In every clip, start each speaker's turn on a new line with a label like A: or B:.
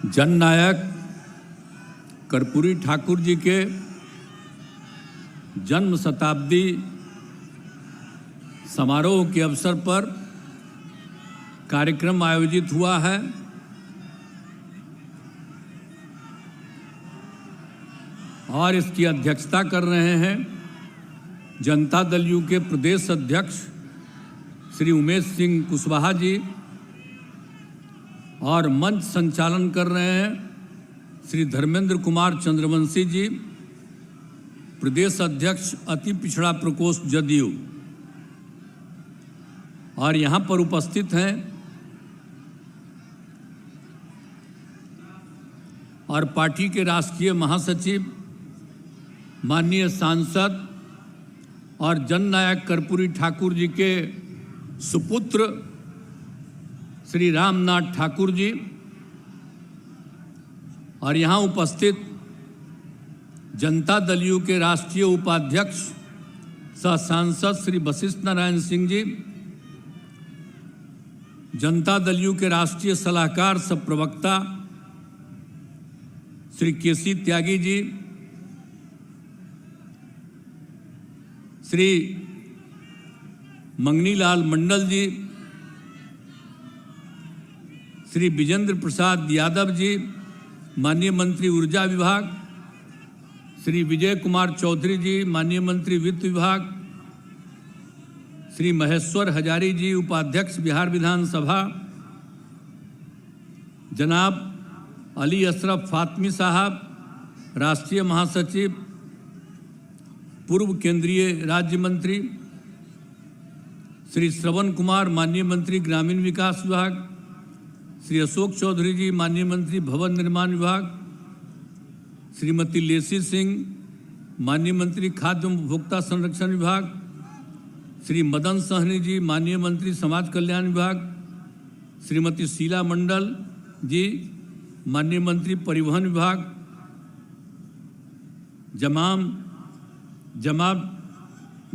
A: जननायक कर्पूरी ठाकुर जी के जन्म शताब्दी समारोह के अवसर पर कार्यक्रम आयोजित हुआ है। और इसकी अध्यक्षता कर रहे हैं जनता दल यू के प्रदेश अध्यक्ष श्री उमेश सिंह कुशवाहा जी, और मंच संचालन कर रहे हैं श्री धर्मेंद्र कुमार चंद्रवंशी जी, प्रदेश अध्यक्ष अति पिछड़ा प्रकोष्ठ जदयू। और यहाँ पर उपस्थित हैं और पार्टी के राष्ट्रीय महासचिव माननीय सांसद और जननायक कर्पूरी ठाकुर जी के सुपुत्र श्री रामनाथ ठाकुर जी, और यहाँ उपस्थित जनता दल यू के राष्ट्रीय उपाध्यक्ष सह सांसद श्री वशिष्ठ नारायण सिंह जी, जनता दल यू के राष्ट्रीय सलाहकार सह प्रवक्ता श्री केसी त्यागी जी, श्री मंगनीलाल मंडल जी, श्री विजेंद्र प्रसाद यादव जी, माननीय मंत्री ऊर्जा विभाग, श्री विजय कुमार चौधरी जी, माननीय मंत्री वित्त विभाग, श्री महेश्वर हजारी जी, उपाध्यक्ष बिहार विधानसभा, जनाब अली अशरफ फातमी साहब, राष्ट्रीय महासचिव, पूर्व केंद्रीय राज्य मंत्री, श्री श्रवण कुमार, माननीय मंत्री ग्रामीण विकास विभाग, श्री अशोक चौधरी जी, माननीय मंत्री भवन निर्माण विभाग, श्रीमती लेसी सिंह, माननीय मंत्री खाद्य उपभोक्ता संरक्षण विभाग, श्री मदन सहनी जी, माननीय मंत्री समाज कल्याण विभाग, श्रीमती शीला मंडल जी, माननीय मंत्री परिवहन विभाग,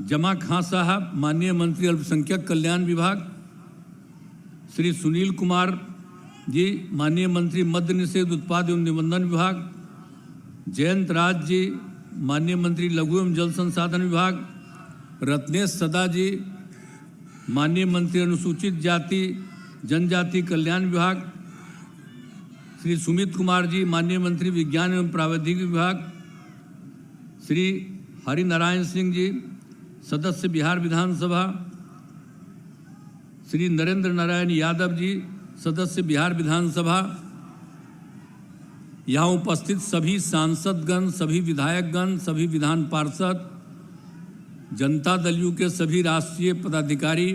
A: जमा खां साहब, माननीय मंत्री अल्पसंख्यक कल्याण विभाग, श्री सुनील कुमार जी, माननीय मंत्री मद्य निषेध उत्पाद एवं निबंधन विभाग, जयंत राज जी, माननीय मंत्री लघु एवं जल संसाधन विभाग, रत्नेश सदा जी, माननीय मंत्री अनुसूचित जाति जनजाति कल्याण विभाग, श्री सुमित कुमार जी, माननीय मंत्री विज्ञान एवं प्रावैधिक विभाग, श्री हरिनारायण सिंह जी, सदस्य बिहार विधानसभा, श्री नरेंद्र नारायण यादव जी, सदस्य बिहार विधानसभा, यहाँ उपस्थित सभी सांसदगण, सभी विधायकगण, सभी विधान पार्षद, जनता दल यू के सभी राष्ट्रीय पदाधिकारी,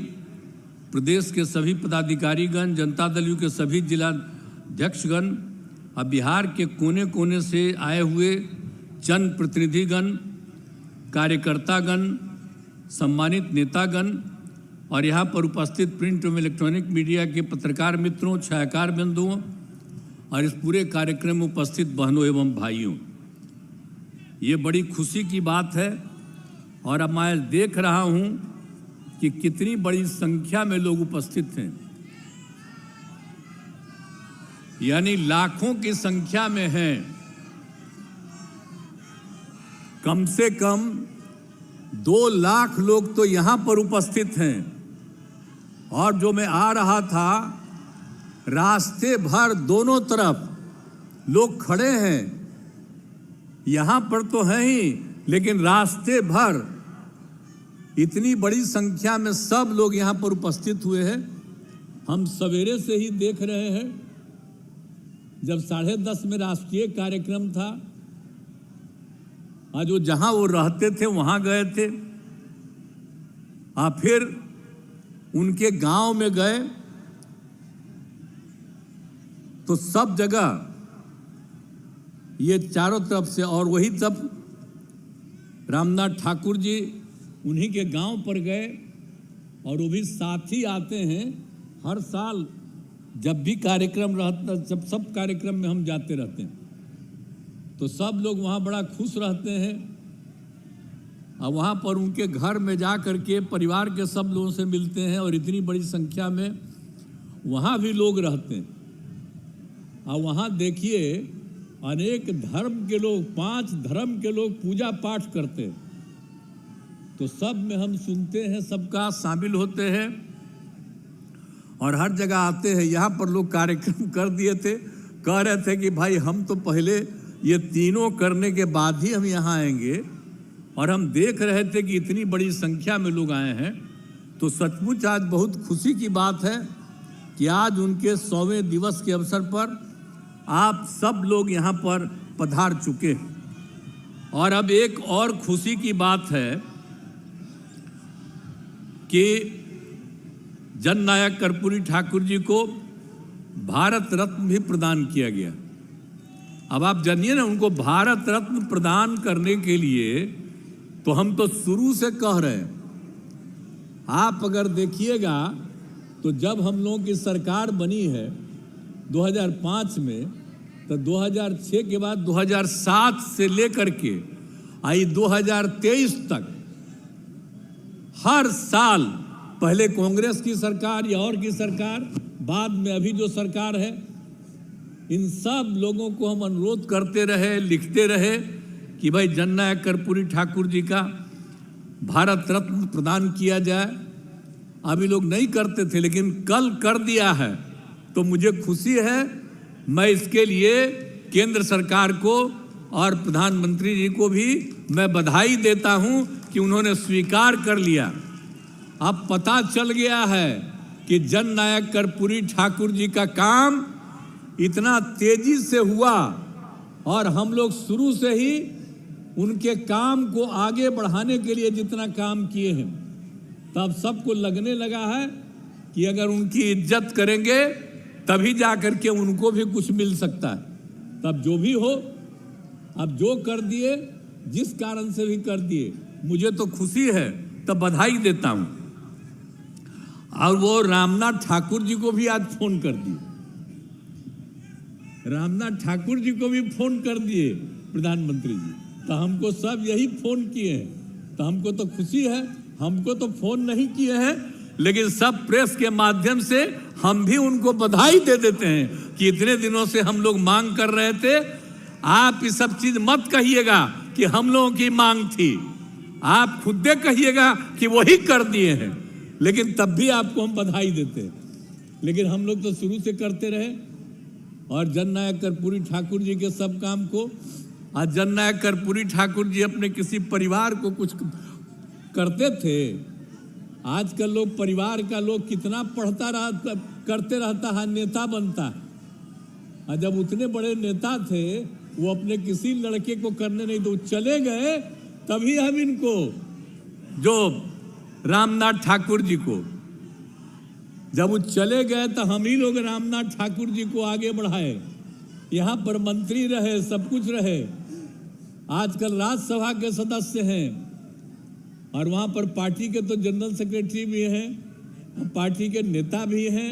A: प्रदेश के सभी पदाधिकारीगण, जनता दल यू के सभी जिलाध्यक्षगण, और बिहार के कोने कोने से आए हुए जनप्रतिनिधिगण, कार्यकर्तागण, सम्मानित नेतागण, और यहाँ पर उपस्थित प्रिंट एवं इलेक्ट्रॉनिक मीडिया के पत्रकार मित्रों, छायाकार बंधुओं, और इस पूरे कार्यक्रम में उपस्थित बहनों एवं भाइयों, ये बड़ी खुशी की बात है। और अब मैं देख रहा हूँ कि कितनी बड़ी संख्या में लोग उपस्थित हैं, यानी लाखों की संख्या में हैं। कम से कम 2 लाख लोग तो यहाँ पर उपस्थित हैं। और जो मैं आ रहा था, रास्ते भर दोनों तरफ लोग खड़े हैं। यहाँ पर तो हैं ही, लेकिन रास्ते भर इतनी बड़ी संख्या में सब लोग यहाँ पर उपस्थित हुए हैं। हम सवेरे से ही देख रहे हैं, जब 10:30 में राष्ट्रीय कार्यक्रम था, आज वो जहाँ वो रहते थे वहाँ गए थे, फिर उनके गांव में गए, तो सब जगह ये चारों तरफ से, और वही तब रामनाथ ठाकुर जी उन्हीं के गांव पर गए, और वो भी साथ ही आते हैं हर साल। जब भी कार्यक्रम रहता, जब सब कार्यक्रम में हम जाते रहते हैं, तो सब लोग वहाँ बड़ा खुश रहते हैं। और वहाँ पर उनके घर में जा कर के परिवार के सब लोगों से मिलते हैं, और इतनी बड़ी संख्या में वहाँ भी लोग रहते हैं। और वहाँ देखिए अनेक धर्म के लोग, 5 धर्म के लोग पूजा पाठ करते हैं। तो सब में हम सुनते हैं, सबका शामिल होते हैं और हर जगह आते हैं। यहाँ पर लोग कार्यक्रम कर दिए थे, कह रहे थे कि भाई हम तो पहले ये तीनों करने के बाद ही हम यहाँ आएंगे, और हम देख रहे थे कि इतनी बड़ी संख्या में लोग आए हैं। तो सचमुच आज बहुत खुशी की बात है कि आज उनके 100वें दिवस के अवसर पर आप सब लोग यहाँ पर पधार चुके हैं। और अब एक और खुशी की बात है कि जननायक कर्पूरी ठाकुर जी को भारत रत्न भी प्रदान किया गया। अब आप जानिए ना, उनको भारत रत्न प्रदान करने के लिए तो हम तो शुरू से कह रहे हैं। आप अगर देखिएगा तो जब हम लोगों की सरकार बनी है 2005 में, तो 2006 के बाद 2007 से लेकर के आई 2023 तक हर साल, पहले कांग्रेस की सरकार या और की सरकार, बाद में अभी जो सरकार है, इन सब लोगों को हम अनुरोध करते रहे, लिखते रहे कि भाई जननायक कर्पूरी ठाकुर जी का भारत रत्न प्रदान किया जाए। अभी लोग नहीं करते थे, लेकिन कल कर दिया है, तो मुझे खुशी है। मैं इसके लिए केंद्र सरकार को और प्रधानमंत्री जी को भी मैं बधाई देता हूं कि उन्होंने स्वीकार कर लिया। अब पता चल गया है कि जननायक कर्पूरी ठाकुर जी का काम इतना तेजी से हुआ, और हम लोग शुरू से ही उनके काम को आगे बढ़ाने के लिए जितना काम किए हैं, तब सबको लगने लगा है कि अगर उनकी इज्जत करेंगे तभी जाकर के उनको भी कुछ मिल सकता है। तब जो भी हो, अब जो कर दिए, जिस कारण से भी कर दिए, मुझे तो खुशी है, तब बधाई देता हूं। और वो रामनाथ ठाकुर जी को भी आज फोन कर दिए, रामनाथ ठाकुर जी को भी फोन कर दिए प्रधानमंत्री जी। तो हमको सब यही फोन किए हैं, तो हमको तो खुशी है। हमको तो फोन नहीं किए हैं, लेकिन सब प्रेस के माध्यम से हम भी उनको बधाई दे देते हैं कि इतने दिनों से हम लोग मांग कर रहे थे। आप ये सब चीज मत कहिएगा कि हम लोगों की मांग थी, आप खुद कहिएगा कि वही कर दिए हैं, लेकिन तब भी आपको हम बधाई देते हैं। लेकिन हम लोग तो शुरू से करते रहे, और जननायक कर्पूरी ठाकुर जी के सब काम को, आज जननायक कर्पूरी ठाकुर जी अपने किसी परिवार को कुछ करते थे। आजकल लोग परिवार का लोग कितना पढ़ता रहा, करते रहता है, नेता बनता है। और जब उतने बड़े नेता थे, वो अपने किसी लड़के को करने नहीं दो, चले गए, तभी हम इनको, जो रामनाथ ठाकुर जी को, जब वो चले गए तो हम ही लोग रामनाथ ठाकुर जी को आगे बढ़ाए। यहाँ पर मंत्री रहे, सब कुछ रहे, आजकल राज्यसभा के सदस्य हैं, और वहाँ पर पार्टी के तो जनरल सेक्रेटरी भी हैं, पार्टी के नेता भी हैं,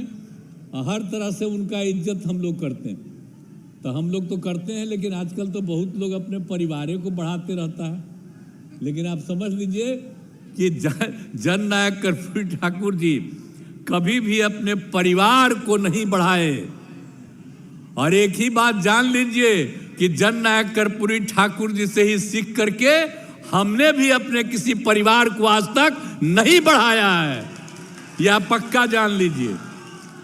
A: और हर तरह से उनका इज्जत हम लोग करते हैं। तो हम लोग तो करते हैं, लेकिन आजकल तो बहुत लोग अपने परिवारों को बढ़ाते रहता है। लेकिन आप समझ लीजिए कि जननायक कर्पूरी ठाकुर जी कभी भी अपने परिवार को नहीं बढ़ाए। और एक ही बात जान लीजिए कि जननायक कर्पूरी ठाकुर जी से ही सीख करके हमने भी अपने किसी परिवार को आज तक नहीं बढ़ाया है, यह पक्का जान लीजिए।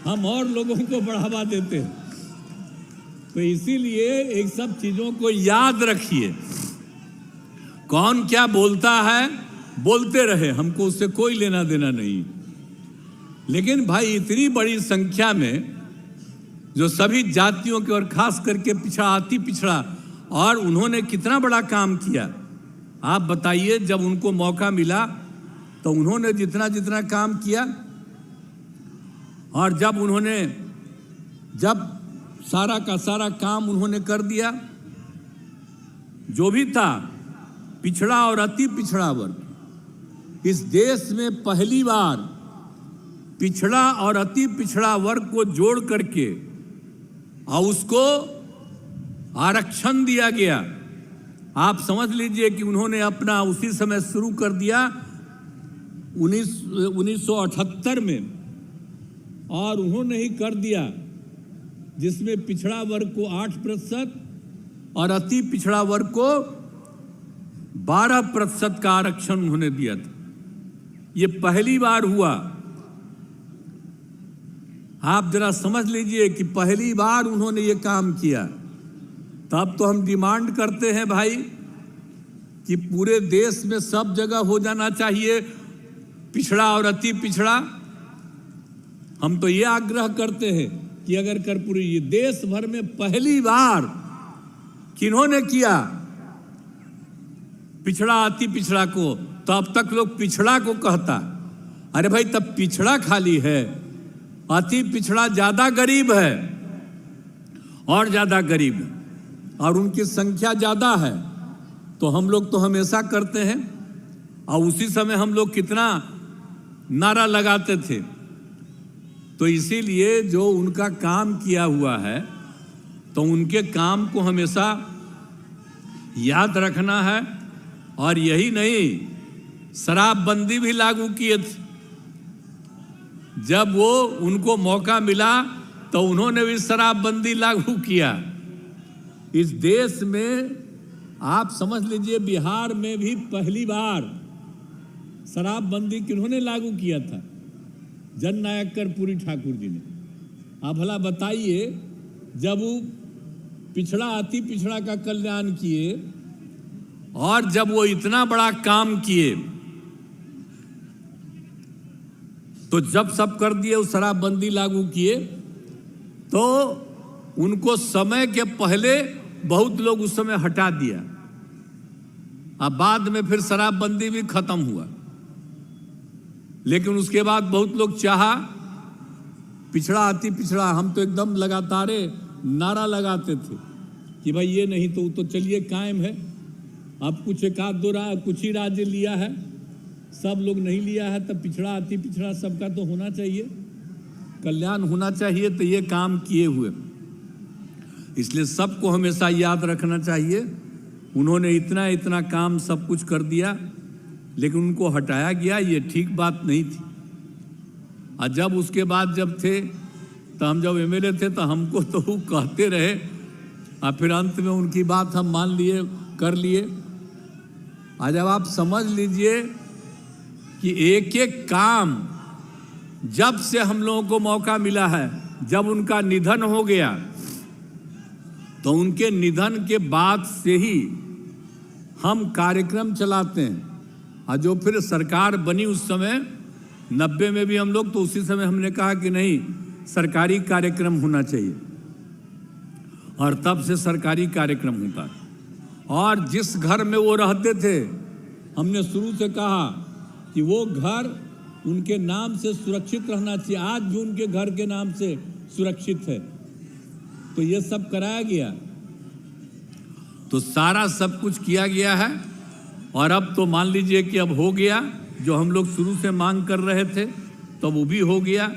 A: हम और लोगों को बढ़ावा देते हैं। तो इसीलिए एक सब चीजों को याद रखिए। कौन क्या बोलता है, बोलते रहे, हमको उससे कोई लेना देना नहीं। लेकिन भाई इतनी बड़ी संख्या में जो सभी जातियों के, और खास करके पिछड़ा, अति पिछड़ा, और उन्होंने कितना बड़ा काम किया। आप बताइए, जब उनको मौका मिला तो उन्होंने जितना जितना काम किया, और जब सारा का सारा काम उन्होंने कर दिया, जो भी था पिछड़ा और अति पिछड़ा वर्ग, इस देश में पहली बार पिछड़ा और अति पिछड़ा वर्ग को जोड़ करके और उसको आरक्षण दिया गया। आप समझ लीजिए कि उन्होंने अपना उसी समय शुरू कर दिया 1978 में, और उन्होंने ही कर दिया जिसमें पिछड़ा वर्ग को 8% और अति पिछड़ा वर्ग को 12% का आरक्षण उन्होंने दिया था। ये पहली बार हुआ। आप जरा समझ लीजिए कि पहली बार उन्होंने ये काम किया। तब तो हम डिमांड करते हैं भाई कि पूरे देश में सब जगह हो जाना चाहिए पिछड़ा और अति पिछड़ा। हम तो ये आग्रह करते हैं कि अगर कर्पूरी ये देश भर में पहली बार किन्होंने किया पिछड़ा अति पिछड़ा को, तो अब तक लोग पिछड़ा को कहता। अरे भाई तब पिछड़ा खाली है, अति पिछड़ा ज्यादा गरीब है और ज्यादा गरीब है और उनकी संख्या ज्यादा है। तो हम लोग तो हमेशा करते हैं और उसी समय हम लोग कितना नारा लगाते थे। तो इसीलिए जो उनका काम किया हुआ है तो उनके काम को हमेशा याद रखना है। और यही नहीं, शराबबंदी भी लागू किए थे। जब वो उनको मौका मिला तो उन्होंने भी शराबबंदी लागू किया। इस देश में आप समझ लीजिए बिहार में भी पहली बार शराबबंदी किन्होंने लागू किया था? जननायक कर्पूरी ठाकुर जी ने। आप भला बताइए, जब वो पिछड़ा अति पिछड़ा का कल्याण किए और जब वो इतना बड़ा काम किए तो जब सब कर दिए वो शराबबंदी लागू किए तो उनको समय के पहले बहुत लोग उस समय हटा दिया। अब बाद में फिर शराबबंदी भी खत्म हुआ, लेकिन उसके बाद बहुत लोग चाहा पिछड़ा अति पिछड़ा। हम तो एकदम लगातार नारा लगाते थे कि भाई ये नहीं तो चलिए कायम है। अब कुछ एक आध दो कुछ ही राज्य लिया है, सब लोग नहीं लिया है, तब पिछड़ा अति पिछड़ा सबका तो होना चाहिए, कल्याण होना चाहिए। तो ये काम किए हुए, इसलिए सबको हमेशा याद रखना चाहिए। उन्होंने इतना इतना काम सब कुछ कर दिया, लेकिन उनको हटाया गया, ये ठीक बात नहीं थी। और जब उसके बाद जब थे तो हम जब एमएलए थे तो हमको तो वो कहते रहे और फिर अंत में उनकी बात हम मान लिए, कर लिए। आज अब आप समझ लीजिए कि एक एक काम जब से हम लोगों को मौका मिला है, जब उनका निधन हो गया तो उनके निधन के बाद से ही हम कार्यक्रम चलाते हैं। और जो फिर सरकार बनी उस समय 90 में भी हम लोग, तो उसी समय हमने कहा कि नहीं, सरकारी कार्यक्रम होना चाहिए और तब से सरकारी कार्यक्रम होता है। और जिस घर में वो रहते थे हमने शुरू से कहा कि वो घर उनके नाम से सुरक्षित रहना चाहिए। आज भी उनके घर के नाम से सुरक्षित है। तो ये सब कराया गया, तो सारा सब कुछ किया गया है। और अब तो मान लीजिए कि अब हो गया, जो हम लोग शुरू से मांग कर रहे थे तो वो भी हो गया।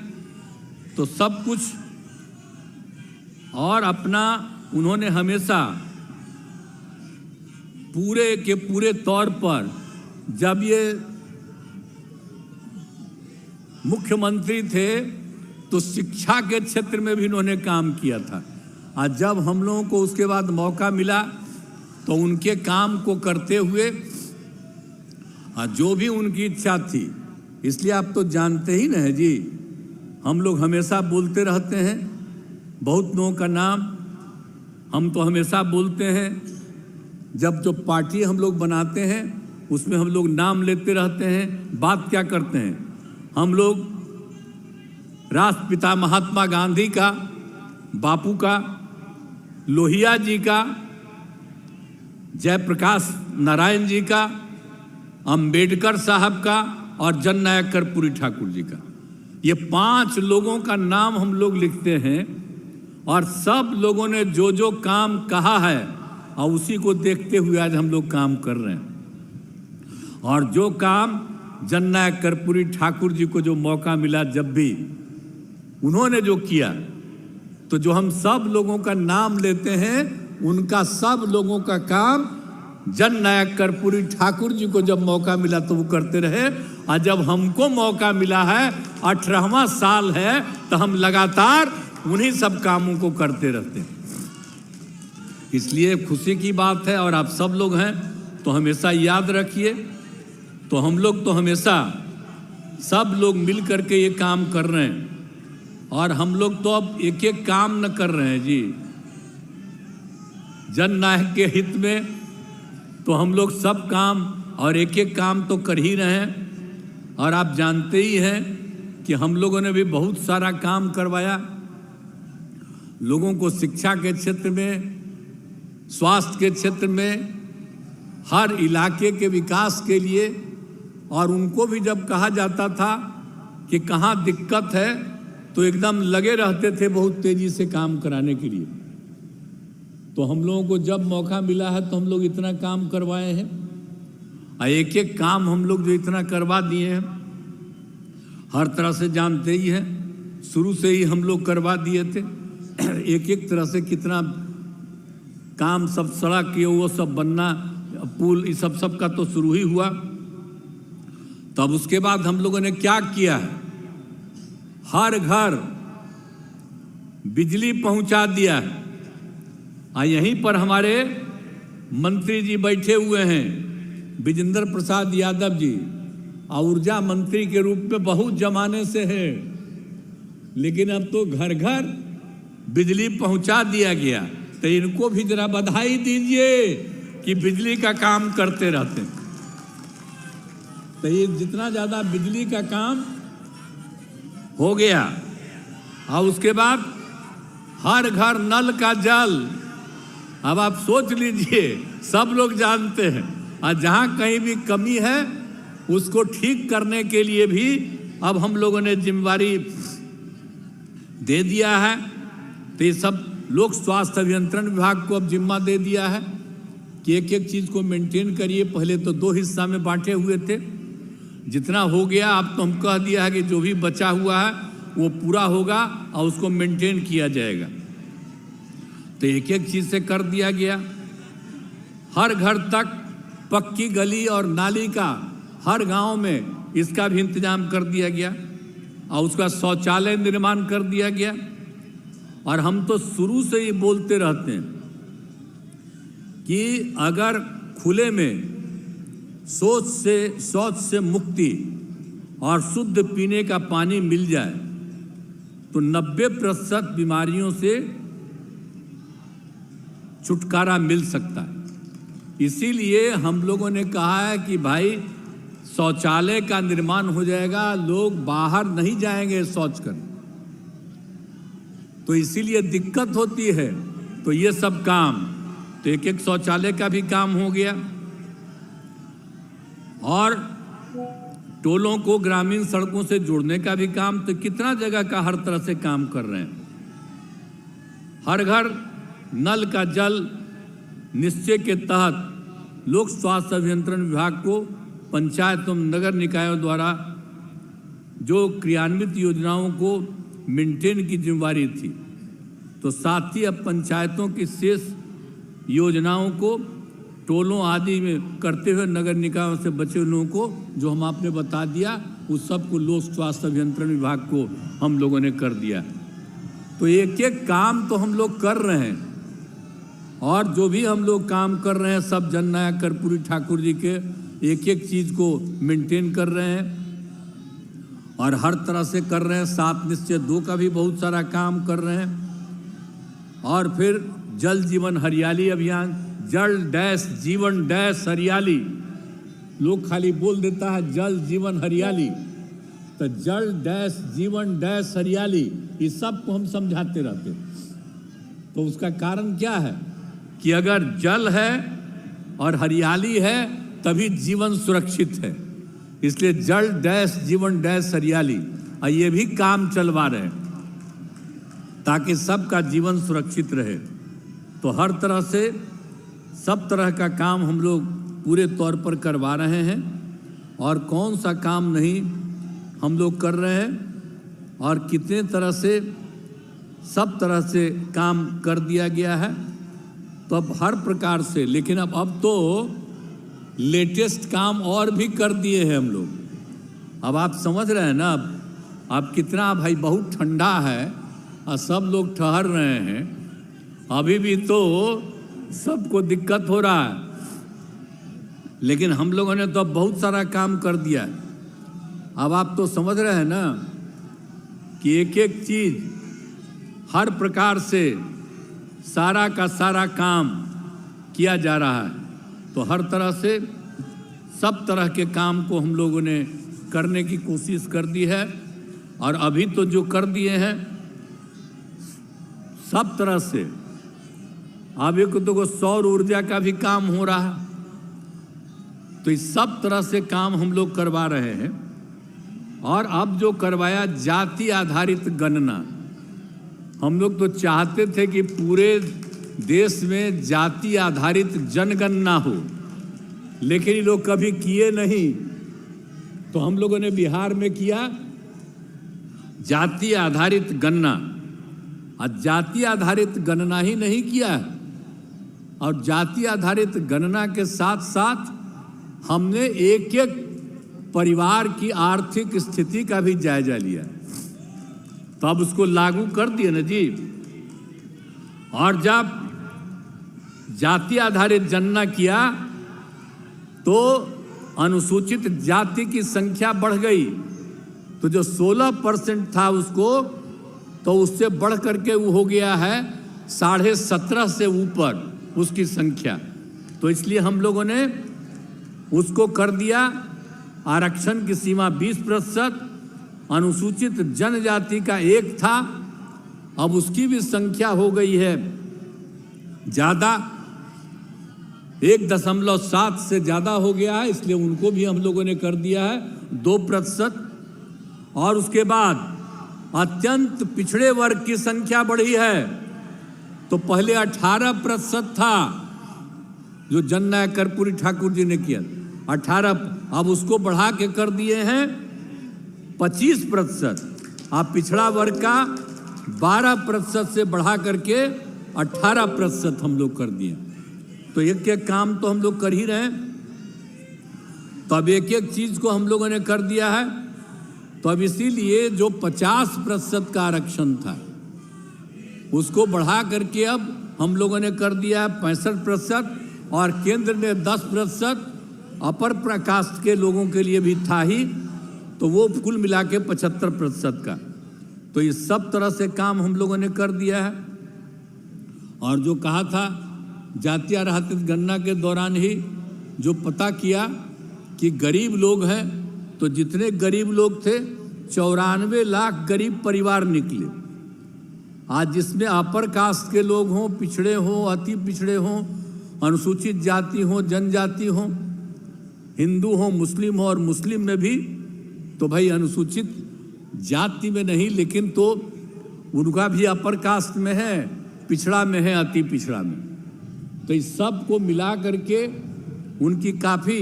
A: तो सब कुछ, और अपना उन्होंने हमेशा पूरे के पूरे तौर पर, जब ये मुख्यमंत्री थे तो शिक्षा के क्षेत्र में भी इन्होंने काम किया था। और जब हम लोगों को उसके बाद मौका मिला तो उनके काम को करते हुए, और जो भी उनकी इच्छा थी, इसलिए आप तो जानते ही ना है जी, हम लोग हमेशा बोलते रहते हैं बहुत लोगों का नाम, हम तो हमेशा बोलते हैं। जब जो पार्टी हम लोग बनाते हैं उसमें हम लोग नाम लेते रहते हैं। बात क्या करते हैं हम लोग? राष्ट्रपिता महात्मा गांधी का, बापू का, लोहिया जी का, जयप्रकाश नारायण जी का, अंबेडकर साहब का और जननायक कर्पूरी ठाकुर जी का, ये 5 लोगों का नाम हम लोग लिखते हैं। और सब लोगों ने जो जो काम कहा है और उसी को देखते हुए आज हम लोग काम कर रहे हैं। और जो काम जननायक कर्पूरी ठाकुर जी को जो मौका मिला, जब भी उन्होंने जो किया, तो जो हम सब लोगों का नाम लेते हैं उनका सब लोगों का काम जननायक कर्पूरी ठाकुर जी को जब मौका मिला तो वो करते रहे। और जब हमको मौका मिला है, 18वां साल है, तो हम लगातार उन्हीं सब कामों को करते रहते हैं। इसलिए खुशी की बात है। और आप सब लोग हैं तो हमेशा याद रखिए, तो हम लोग तो हमेशा सब लोग मिल करके ये काम कर रहे हैं। और हम लोग तो अब एक एक काम न कर रहे हैं जी, जननायक के हित में तो हम लोग सब काम और एक एक काम तो कर ही रहे हैं। और आप जानते ही हैं कि हम लोगों ने भी बहुत सारा काम करवाया, लोगों को शिक्षा के क्षेत्र में, स्वास्थ्य के क्षेत्र में, हर इलाके के विकास के लिए। और उनको भी जब कहा जाता था कि कहाँ दिक्कत है तो एकदम लगे रहते थे बहुत तेजी से काम कराने के लिए। तो हम लोगों को जब मौका मिला है तो हम लोग इतना काम करवाए हैं। और एक एक काम हम लोग जो इतना करवा दिए हैं, हर तरह से जानते ही हैं, शुरू से ही हम लोग करवा दिए थे। एक एक तरह से कितना काम, सब सड़क ये वो सब बनना, पुल, इस सब का तो शुरू ही हुआ। तब उसके बाद हम लोगों ने क्या किया है, हर घर बिजली पहुंचा दिया है। और यहीं पर हमारे मंत्री जी बैठे हुए हैं, विजेंद्र प्रसाद यादव जी, और ऊर्जा मंत्री के रूप में बहुत जमाने से है, लेकिन अब तो घर घर बिजली पहुंचा दिया गया। तो इनको भी जरा बधाई दीजिए कि बिजली का काम करते रहते हैं। तो ये जितना ज़्यादा बिजली का काम हो गया, और उसके बाद हर घर नल का जल। अब आप सोच लीजिए, सब लोग जानते हैं, और जहाँ कहीं भी कमी है उसको ठीक करने के लिए भी अब हम लोगों ने जिम्मेवारी दे दिया है। तो ये सब लोक स्वास्थ्य अभियंत्रण विभाग को अब जिम्मा दे दिया है कि एक एक चीज़ को मेंटेन करिए। पहले तो 2 हिस्सा में बांटे हुए थे, जितना हो गया अब तो हम कह दिया है कि जो भी बचा हुआ है वो पूरा होगा और उसको मेंटेन किया जाएगा। तो एक एक चीज़ से कर दिया गया। हर घर तक पक्की गली और नाली का हर गांव में इसका भी इंतजाम कर दिया गया, और उसका शौचालय निर्माण कर दिया गया। और हम तो शुरू से ही बोलते रहते हैं कि अगर खुले में शौच से मुक्ति और शुद्ध पीने का पानी मिल जाए तो 90% बीमारियों से छुटकारा मिल सकता है। इसीलिए हम लोगों ने कहा है कि भाई शौचालय का निर्माण हो जाएगा, लोग बाहर नहीं जाएंगे शौच करने, तो इसीलिए दिक्कत होती है। तो ये सब काम, तो एक एक शौचालय का भी काम हो गया। और टोलों को ग्रामीण सड़कों से जोड़ने का भी काम, तो कितना जगह का हर तरह से काम कर रहे हैं। हर घर नल का जल निश्चय के तहत लोक स्वास्थ्य अभियंत्रण विभाग को पंचायत एवं नगर निकायों द्वारा जो क्रियान्वित योजनाओं को मेंटेन की जिम्मेवारी थी, तो साथ ही अब पंचायतों की शेष योजनाओं को टोलों आदि में करते हुए नगर निकायों से बचे लोगों को जो हम आपने बता दिया, उस सब को लोक स्वास्थ्य अभियंत्रण विभाग को हम लोगों ने कर दिया। तो एक एक काम तो हम लोग कर रहे हैं, और जो भी हम लोग काम कर रहे हैं सब जननायक कर्पूरी ठाकुर जी के एक एक चीज़ को मेंटेन कर रहे हैं और हर तरह से कर रहे हैं। 7 निश्चय 2 का भी बहुत सारा काम कर रहे हैं। और फिर जल जीवन हरियाली अभियान, जल डैश जीवन डैश हरियाली, लोग खाली बोल देता है जल जीवन हरियाली, तो जल डैश जीवन डैश हरियाली, इस सब को हम समझाते रहते। तो उसका कारण क्या है कि अगर जल है और हरियाली है तभी जीवन सुरक्षित है, इसलिए जल डैश जीवन डैश हरियाली, और ये भी काम चलवा रहे हैं ताकि सबका जीवन सुरक्षित रहे। तो हर तरह से सब तरह का काम हम लोग पूरे तौर पर करवा रहे हैं, और कौन सा काम नहीं हम लोग कर रहे हैं, और कितने तरह से सब तरह से काम कर दिया गया है। तो अब हर प्रकार से, लेकिन अब तो लेटेस्ट काम और भी कर दिए हैं हम लोग। अब आप समझ रहे हैं ना, अब कितना भाई बहुत ठंडा है, और सब लोग ठहर रहे हैं, अभी भी तो सबको दिक्कत हो रहा है। लेकिन हम लोगों ने तो अब बहुत सारा काम कर दिया है। अब आप तो समझ रहे हैं ना कि एक एक चीज हर प्रकार से सारा का सारा काम किया जा रहा है। तो हर तरह से सब तरह के काम को हम लोगों ने करने की कोशिश कर दी है। और अभी तो जो कर दिए हैं सब तरह से, अब एक तो सौर ऊर्जा का भी काम हो रहा है। तो इस सब तरह से काम हम लोग करवा रहे हैं। और अब जो करवाया जाति आधारित गणना, हम लोग तो चाहते थे कि पूरे देश में जाति आधारित जनगणना हो, लेकिन ये लोग कभी किए नहीं। तो हम लोगों ने बिहार में किया जाति आधारित गणना। और जाति आधारित गणना ही नहीं किया है, और जाति आधारित गणना के साथ साथ हमने एक एक परिवार की आर्थिक स्थिति का भी जायजा लिया। तो अब उसको लागू कर दिए ना जी। और जब जाति आधारित गणना किया तो अनुसूचित जाति की संख्या बढ़ गई। तो जो 16% था उसको, तो उससे बढ़ करके वो हो गया है 17.5 से ऊपर उसकी संख्या। तो इसलिए हम लोगों ने उसको कर दिया आरक्षण की सीमा 20%। अनुसूचित जनजाति का 1 था, अब उसकी भी संख्या हो गई है ज़्यादा, 1.7 से ज़्यादा हो गया है, इसलिए उनको भी हम लोगों ने कर दिया है 2%। और उसके बाद अत्यंत पिछड़े वर्ग की संख्या बढ़ी है। तो पहले 18% था जो जननायक कर्पूरी ठाकुर जी ने किया, 18, अब उसको बढ़ा के कर दिए हैं 25%। आप पिछड़ा वर्ग का 12% से बढ़ा करके 18% हम लोग कर दिए। तो एक एक काम तो हम लोग कर ही रहे हैं। तो अब एक एक चीज को हम लोगों ने कर दिया है। तो अब इसीलिए जो 50% का आरक्षण था उसको बढ़ा करके अब हम लोगों ने कर दिया है 65%। और केंद्र ने 10% अपर कास्ट के लोगों के लिए भी था ही, तो वो कुल मिला के 75% का। तो इस सब तरह से काम हम लोगों ने कर दिया है। और जो कहा था जाति आधारित गणना के दौरान ही जो पता किया कि गरीब लोग हैं, तो जितने गरीब लोग थे 94 लाख गरीब परिवार निकले। आज जिसमें अपर कास्ट के लोग हों, पिछड़े हों, अति पिछड़े हों, अनुसूचित जाति हों, जनजाति हों, हिंदू हों, मुस्लिम हो, और मुस्लिम में भी तो भाई अनुसूचित जाति में नहीं, लेकिन तो उनका भी अपर कास्ट में है, पिछड़ा में है, अति पिछड़ा में। तो इस सब को मिला करके उनकी काफ़ी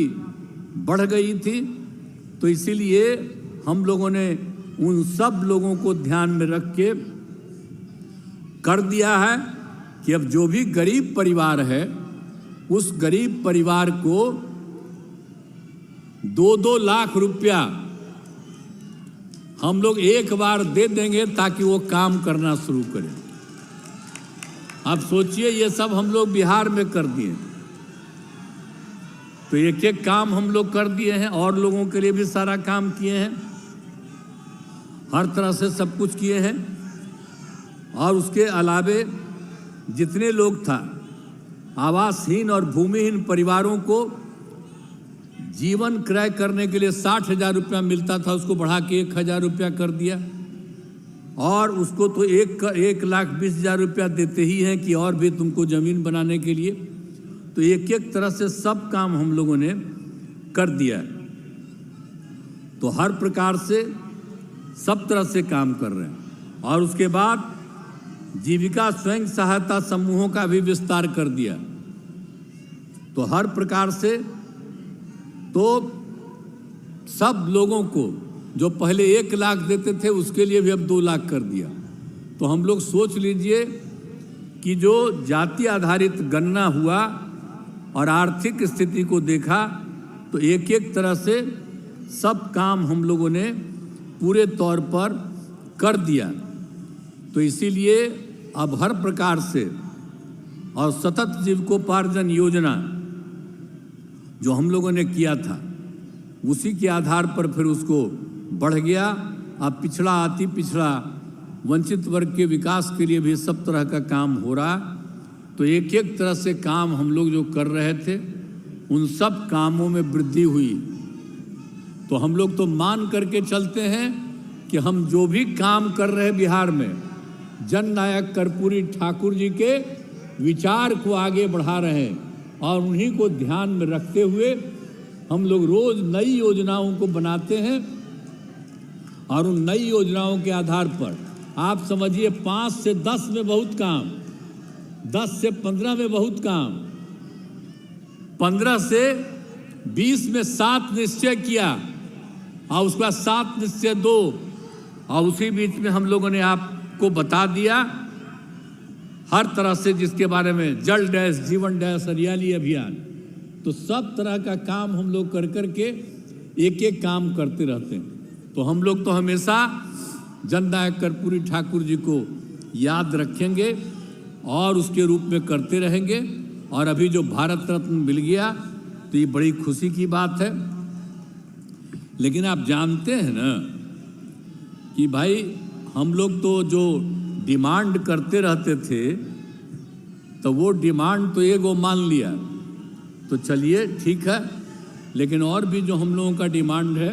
A: बढ़ गई थी। तो इसीलिए हम लोगों ने उन सब लोगों को ध्यान में रख के कर दिया है कि अब जो भी गरीब परिवार है उस गरीब परिवार को 2-2 लाख रुपया हम लोग एक बार दे देंगे ताकि वो काम करना शुरू करें। आप सोचिए, ये सब हम लोग बिहार में कर दिए। तो एक एक काम हम लोग कर दिए हैं, और लोगों के लिए भी सारा काम किए हैं, हर तरह से सब कुछ किए हैं। और उसके अलावे जितने लोग था आवासहीन और भूमिहीन परिवारों को जीवन क्रय करने के लिए 60,000 रुपया मिलता था, उसको बढ़ा के 1,000 रुपया कर दिया। और उसको तो 1,20,000 रुपया देते ही हैं कि और भी तुमको ज़मीन बनाने के लिए। तो एक एक तरह से सब काम हम लोगों ने कर दिया। तो हर प्रकार से सब तरह से काम कर रहे हैं। और उसके बाद जीविका स्वयं सहायता समूहों का भी विस्तार कर दिया। तो हर प्रकार से तो सब लोगों को जो पहले 1 लाख देते थे उसके लिए भी अब 2 लाख कर दिया। तो हम लोग सोच लीजिए कि जो जाति आधारित गणना हुआ और आर्थिक स्थिति को देखा, तो एक एक तरह से सब काम हम लोगों ने पूरे तौर पर कर दिया। तो इसीलिए अब हर प्रकार से और सतत जीविकोपार्जन योजना जो हम लोगों ने किया था उसी के आधार पर फिर उसको बढ़ गया। अब पिछड़ा अति पिछड़ा वंचित वर्ग के विकास के लिए भी सब तरह का काम हो रहा। तो एक एक तरह से काम हम लोग जो कर रहे थे उन सब कामों में वृद्धि हुई। तो हम लोग तो मान करके चलते हैं कि हम जो भी काम कर रहे हैं बिहार में जननायक कर्पूरी ठाकुर जी के विचार को आगे बढ़ा रहे हैं और उन्हीं को ध्यान में रखते हुए हम लोग रोज नई योजनाओं को बनाते हैं और उन नई योजनाओं के आधार पर आप समझिए 5 से 10 में बहुत काम, 10 से 15 में बहुत काम, 15 से 20 में 7 निश्चय किया और उसके बाद 7 निश्चय 2 और उसी बीच में हम लोगों ने आपको बता दिया हर तरह से जिसके बारे में जल डैश जीवन डैश हरियाली अभियान। तो सब तरह का काम हम लोग कर करके एक एक काम करते रहते हैं। तो हम लोग तो हमेशा जननायक कर्पूरी ठाकुर जी को याद रखेंगे और उसके रूप में करते रहेंगे। और अभी जो भारत रत्न मिल गया तो ये बड़ी खुशी की बात है। लेकिन आप जानते हैं ना कि भाई हम लोग तो जो डिमांड करते रहते थे तो वो डिमांड तो एगो मान लिया तो चलिए ठीक है, लेकिन और भी जो हम लोगों का डिमांड है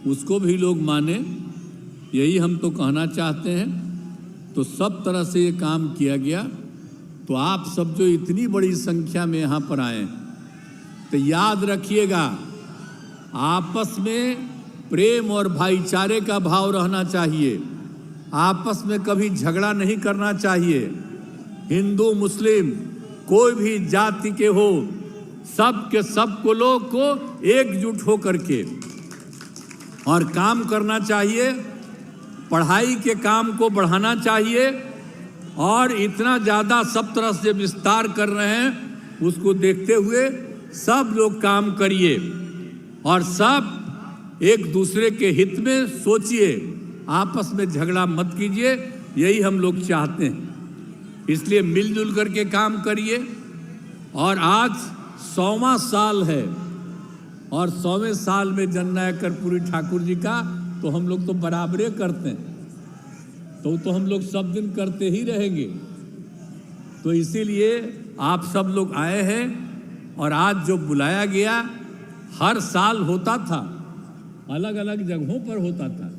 A: उसको भी लोग माने, यही हम तो कहना चाहते हैं। तो सब तरह से ये काम किया गया। तो आप सब जो इतनी बड़ी संख्या में यहाँ पर आए तो याद रखिएगा आपस में प्रेम और भाईचारे का भाव रहना चाहिए। आपस में कभी झगड़ा नहीं करना चाहिए। हिंदू मुस्लिम कोई भी जाति के हो सब के सब को लोग को एकजुट हो करके और काम करना चाहिए। पढ़ाई के काम को बढ़ाना चाहिए और इतना ज़्यादा सब तरह से विस्तार कर रहे हैं उसको देखते हुए सब लोग काम करिए और सब एक दूसरे के हित में सोचिए, आपस में झगड़ा मत कीजिए, यही हम लोग चाहते हैं। इसलिए मिलजुल करके काम करिए। और आज 100वां साल है और 100वें साल में जननायक कर्पूरी ठाकुर जी का तो हम लोग तो बराबरे करते हैं, तो हम लोग सब दिन करते ही रहेंगे। तो इसीलिए आप सब लोग आए हैं और आज जो बुलाया गया हर साल होता था, अलग अलग जगहों पर होता था।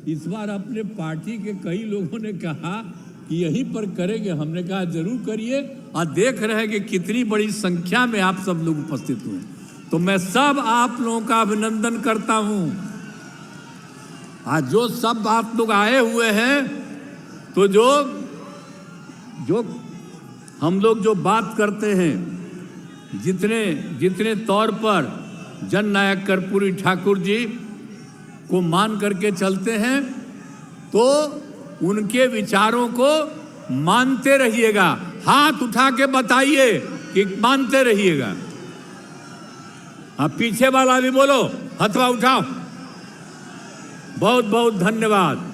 A: इस बार अपने पार्टी के कई लोगों ने कहा कि यहीं पर करेंगे। हमने कहा जरूर करिए और देख रहे हैं कि कितनी बड़ी संख्या में आप सब लोग उपस्थित हुए। तो मैं सब आप लोगों का अभिनंदन करता हूं। आज जो सब आप लोग आए हुए हैं तो जो हम लोग जो बात करते हैं जितने तौर पर जननायक कर्पूरी ठाकुर जी को मान करके चलते हैं तो उनके विचारों को मानते रहिएगा। हाथ उठा के बताइए कि मानते रहिएगा। अब पीछे वाला भी बोलो, हथवा उठाओ। बहुत बहुत धन्यवाद।